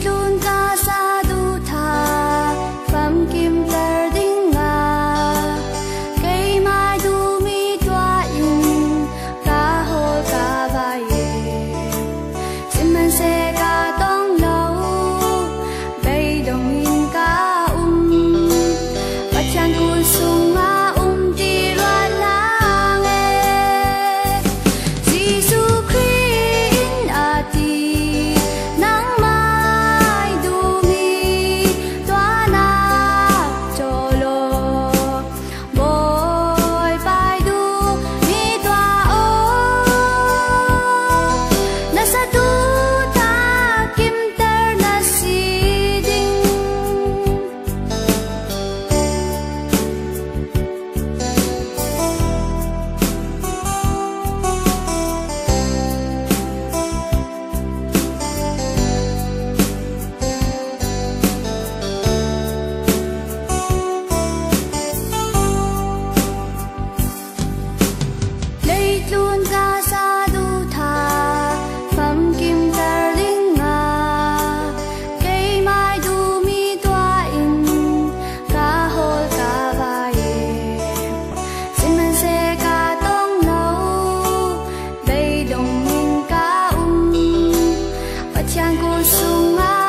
tlun ka sa du tha pham kim ter ding nga cây mai du mi twa in ka hol ka ba ye sim man se ka tong lâu bay dong in ka và chan kun sung nga ti loa lang e Giêsu Christ a ti nang mai du mi twa na cho lo boy pai du mi twa o na sa tu ta kim ter na si ding lấy luôn ca sa du tha pham kim ter ding nga cây mai du mi twa in ka hol ka ba ye sim man se ka tong lâu bay dong in ka và chan kun sung nga